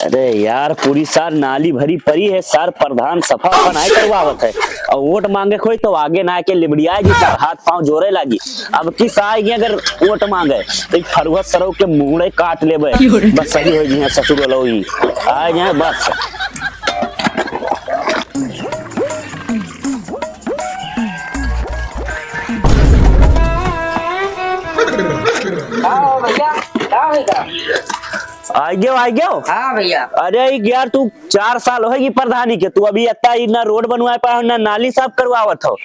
अरे यार पूरी सार नाली भरी पड़ी है, सार प्रधान सफा नहीं करवावत है और वोट मांगे कोई तो आगे ना के लिबड़िया जी सार हाथ पांव जोरे लगी। अब किस आएगी अगर वोट मांगे तो फरुआ सरव के मुंगड़े काट लेबे, बस सही हो जी ससुर लो ही आ जाए बस। आ गयो। हाँ भैया। अरे यार तू 4 साल होगी प्रधानी के, तू अभी इतना ना रोड बनवाए पा ना नाली साफ करवावत हो।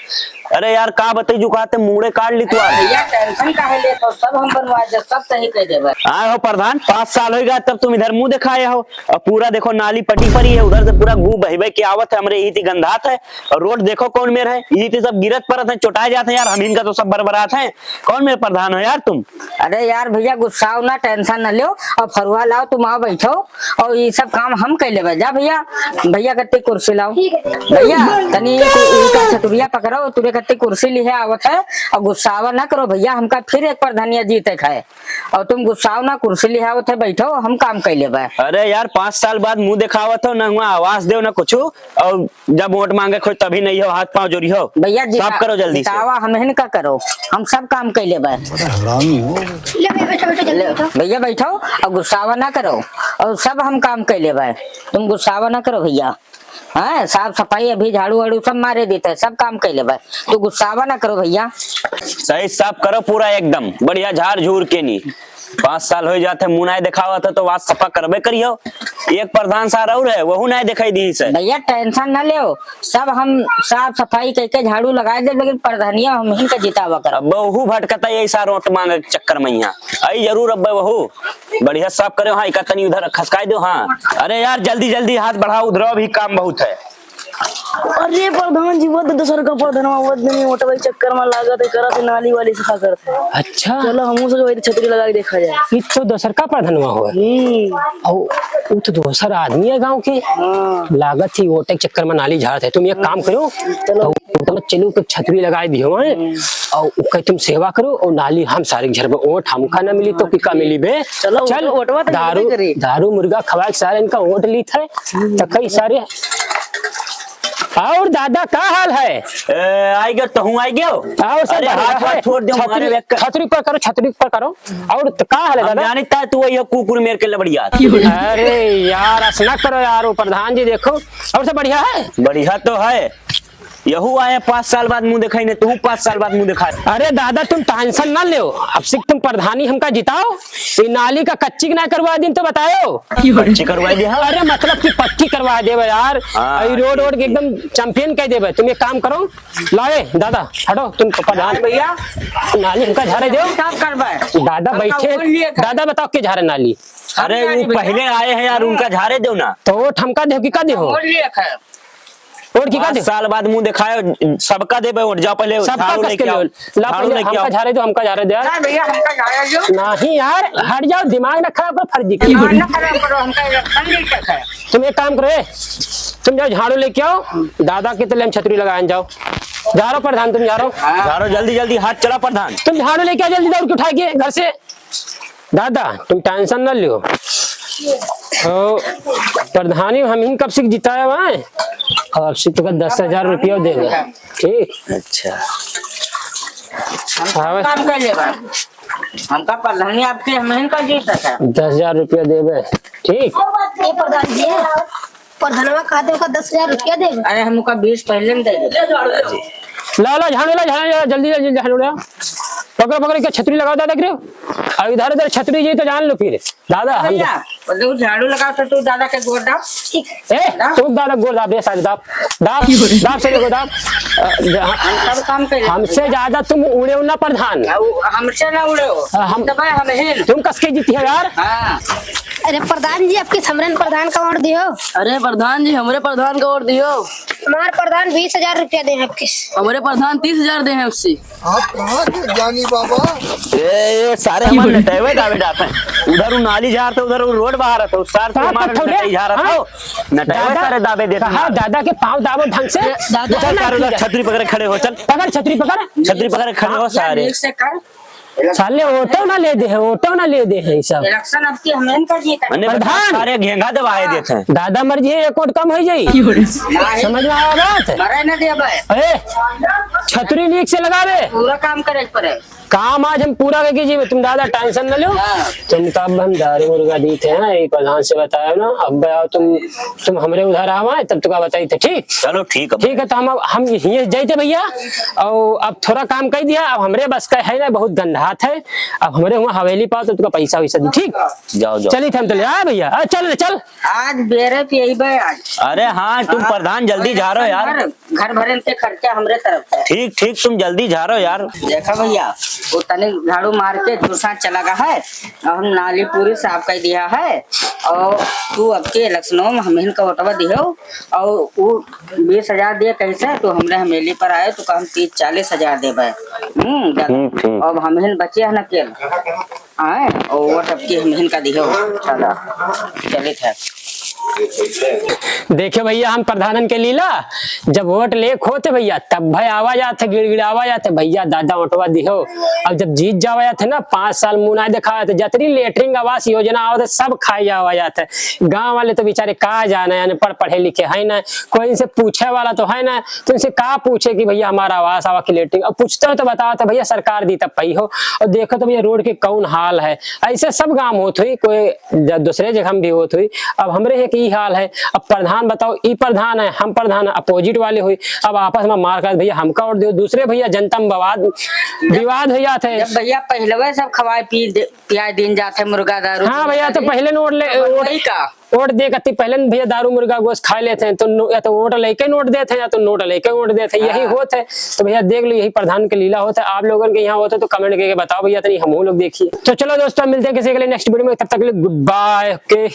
अरे यार का बताई जो कहते मुड़े काट ली तू। भैया टेंशन काहे ले, तो सब हम बनवा दे, सब सही कर देबे। आए हो प्रधान 5 साल हो गया तब तुम इधर मुंह दिखाए हो और पूरा देखो नाली पटी पड़ी है, उधर से पूरा गू बही के आवत है, हमरे यही गंधात है। और रोड देखो कौन मेर है, यही सब गिरत परत है, चुटाए जाते हैं यार, हम इनका तो सब बरबरात है। कौन मेरे प्रधान हो यार तुम? अरे यार भैया गुस्सा हो ना, टेंशन न लो और फरुआ लाओ, तुम आओ बैठो और ये सब काम हम कर लेबे। जा भैया, भैया कत्ते कुर्सी लाओ भैया, तनी का छतुरिया पकड़ो, तुरे कत्ते कुर्सी ली है आवत है और गुस्सावा ना करो भैया, हमका फिर एक प्रधानिया जीते खाए और तुम गुस्साओ ना, कुर्सी ली आवत है, बैठो हम काम कर लेबे। अरे यार 5 साल बाद मुंह दिखावत हो, ना हुआ आवाज दो ना कुछ, और जब वोट मांगे कोई तभी नहीं हो, हाथ पांव जोड़ी हो भैया। साफ करो जल्दी से। हम हिन का करो, हम सब काम कर लेबे। भैया बैठो और गुस्सावा ना करो और सब हम काम कर लेबे, तुम गुस्सावा ना करो भैया। हाँ साफ सफाई अभी झाड़ू वाड़ू सब मारे देते हैं, सब काम कर लेबे, तो गुस्सावा ना करो भैया। सही साफ करो पूरा एकदम बढ़िया झाड़ झूर के नहीं। 5 साल हो जाते मुनाई दिखावा था तो बात सफा करबे करियो। एक प्रधान सार और है वहू नहीं दिखाई दी से। भैया टेंशन ना ले, सब हम साफ सफाई करके झाड़ू लगा दे, लेकिन प्रधानिया हम ही का जितावा कर। अब वहू भटकता यही सार वोट मांगे चक्कर में यहाँ आई जरूर। अब वहू बढ़िया साफ करे, हाँ इकतनी उधर खसकाई दो। हाँ अरे यार जल्दी जल्दी हाथ बढ़ाओ, उधर भी काम बहुत है। अरे प्रधान जी वो दूसर का प्रधान मोटा भाई चक्कर में लागत है, करा नाली वाली सफा करते हैं। अच्छा चलो हम सब छतरी लगा के देखा जाए। ये तो दूसर का प्रधान हो, वो तो दूसर आदमी है गांव के, लागत थी वोट के चक्कर में नाली झाड़ थे। तुम एक काम करो, तो चलो छतरी लगाई दियो और तुम सेवा करो और नाली हम सारे घर में वोट हमका ना मिली तो किका मिली बे। चलो चल दारू मुर्गा खवा सारे इनका वोट ली थे तो कई सारे। और दादा का हाल है? आई गयो तो हूँ आई गयो। अरे हाथ छोड़ दो हमारे, छतरी पर करो, छतरी पर करो। और का हाल है दादा? जानता है तू ये कुकुर मेरे के लबड़िया। अरे यार असना करो यार, वो प्रधान जी देखो और सब बढ़िया है। बढ़िया तो है, यहू आए 5 साल बाद मुंह दिखाई नहीं, तू 5 साल बाद मुंह दिखा। अरे दादा तुम टेंशन ना लो, अब से तुम प्रधानी हमका जिताओ, ये नाली का कच्ची ना करवा दिन तो बताओ। कच्ची करवा दे। अरे मतलब कि पक्की करवा देवे यार, रोड रोड के एकदम चैंपियन कह देवे। तुम एक काम करो, लाए दादा हटो, तुम प्रधान भैया नाली हमका झाड़े दो। दादा बैठे, दादा बताओ के झाड़े नाली? अरे वो पहले आए हैं यार, उनका झाड़े दो ना। तो वो ठमका दे कि का दे हो और की का दे? साल बाद मुंह दिखाए सबका दे वोट, जाओ पहले सबका लेके आओ। हमका झाड़े दो, हमका झाड़े दो यार। नहीं यार हट जाओ, दिमाग ना खराब करो, फर्जी तुम एक काम करो, तुम जाओ झाड़ू लेके आओ, दादा के तले हम छतरी लगाए जाओ। जा रहा प्रधान, तुम जा रहा झाड़ो जल्दी जल्दी, हाथ चला प्रधान। तुम झाड़ू लेके आओ जल्दी, दौड़ के उठा के घर से। दादा तुम टेंशन न लो, प्रधानी हम ही कब से जिताया हुआ है और अब से तो 10,000 रुपया देगा। ठीक अच्छा काम कर लेबा, हमका प्रधानी आपके हम का जीता है। 10,000 रुपया देवे। ठीक प्रधान जी, प्रधानवा खाते का 10,000 रुपया देगा। अरे हमका 20 पहले में दे दे। ला ला झाड़ू, ला झाड़ू जल्दी जल्दी झाड़ू ला, पकड़ पकड़ के छतरी लगाओ दादा गिरो। और इधर इधर छतरी जी तो जान लो फिर दादा हम झाड़ू लगाओ तो तू दादा के गोड़ दाब। तुम दादा गोड़ दाब, सारे दाब दाब दाब से देखो दाब। हम सब काम कर, हमसे ज्यादा तुम उड़े हो ना प्रधान, हमसे ना उड़े हो हम तुम कसके जीती हो यार। अरे प्रधान जी आपके समरन प्रधान का वोट दियो। अरे प्रधान जी हमारे प्रधान का वोट दियो। हमारे प्रधान 20,000 रुपया दे आपके। हमारे प्रधान 30,000 दे हैं उससे। आप कहाँ थे जानी बाबा? ये सारे हमारे नटेवे दावे जाते हैं, उधर नाली झाड़ थे, उधर रोड बाहर था, उस सार तो हमारे नटाई झाड़ था, नटेवे सारे दावे देते हैं। दादा के पाँव दाबो ढंग से। छतरी पकड़ खड़े हो, चल पकड़ छतरी पकड़, छतरी पकड़ खड़े हो सारे। साले ऑटो ना ले दे है, ऑटो ना ले दे है सब। इलेक्शन अब की हमें का जीता मैंने प्रधान! सारे घेंगा दबाए देते हैं। दादा मर्जी है, एक वोट कम हो जाई। समझ में आया बात? मरे न दे भाई, अरे छतरी लीक से लगावे, पूरा काम करे पड़े। काम आज हम पूरा करके जीवे, तुम दादा टेंशन न लो। तुम कब हम दारू मुर्गा दी थे ना, ये प्रधान से बताया ना। अब आओ तुम हमरे उधर आवा तब तो का बताई थे। ठीक चलो ठीक है। ठीक है, तो हम ये जाते भैया, और अब थोड़ा काम कर दिया। अब हमरे बस का है ना, बहुत गंधात है। अब हमरे वहाँ हवेली पाओ तो तुका पैसा वैसा दी। ठीक जाओ जाओ। चलिए हम चले आए भैया, चल चल। आज बेरे पे भाई आज। अरे हाँ तुम प्रधान जल्दी जा रहे हो यार। घर भरे के खर्चा हमरे तरफ से। ठीक ठीक तुम जल्दी जा रहे हो यार। देखा भैया, वो तने झाड़ू मार के दूसरा चला गया है, और हम नाली पूरी साफ कर दिया है। और तू अब के इलेक्शनों में हमें का वोटवा दियो, और वो 20,000 दे कैसे तो हमरे हमेली पर आए तो हम 30-40,000 देवे। ठीक। अब हमें बचे है न केल आए, और वोट अब के हमें का दियो। चला चलित है। देखे भैया हम प्रधानन के लीला, जब वोट लेक होते भैया तब भाई आवाज आते, गिड़गिड़ आवाज आते भैया दादा वोटवा दिहो। अब जब जीत जावा जाते ना, 5 साल मुंह ना दिखा जाते, जतनी लेटरिंग आवास योजना आवत सब खाई जावा जाते। गांव वाले तो बेचारे कहा जाना है, पढ़ पढ़े लिखे है ना, कोई इनसे पूछे वाला तो है ना, तो इनसे कहा पूछे कि भैया हमारा आवास आवा की लेटरिंग। अब पूछते हो तो बताओ तो भैया सरकार दी तब पई हो। और देखो तो भैया रोड के कौन हाल है, ऐसे सब गाँव होत हुई, कोई दूसरे जगह भी होत हुई। अब हमरे है की हाल है। अब प्रधान बताओ, ई प्रधान है हम प्रधान, अपोजिट वाले हुई। अब आपस में मार कर भैया हमका वोट दो, दूसरे भैया जनता में विवाद हो जाते हैं। जब भैया पहले वे सब खवाए पिया दिन जाते मुर्गा दारू। हाँ भैया, तो पहले वोट दे करती पहले भैया दारू मुर्गा गोश्त खा लेते हैं, तो या तो वोट लेके नोट देते हैं, या तो नोट लेके वोट देते हैं, यही होता है। तो भैया देख लो, यही प्रधान के लीला होता है। आप लोगों के यहाँ होता है तो कमेंट करके बताओ भैया, तो हम लोग देखिए। तो चलो दोस्तों, मिलते हैं किसी के लिए नेक्स्ट वीडियो में, तब तक के लिए गुड बाय। ओके।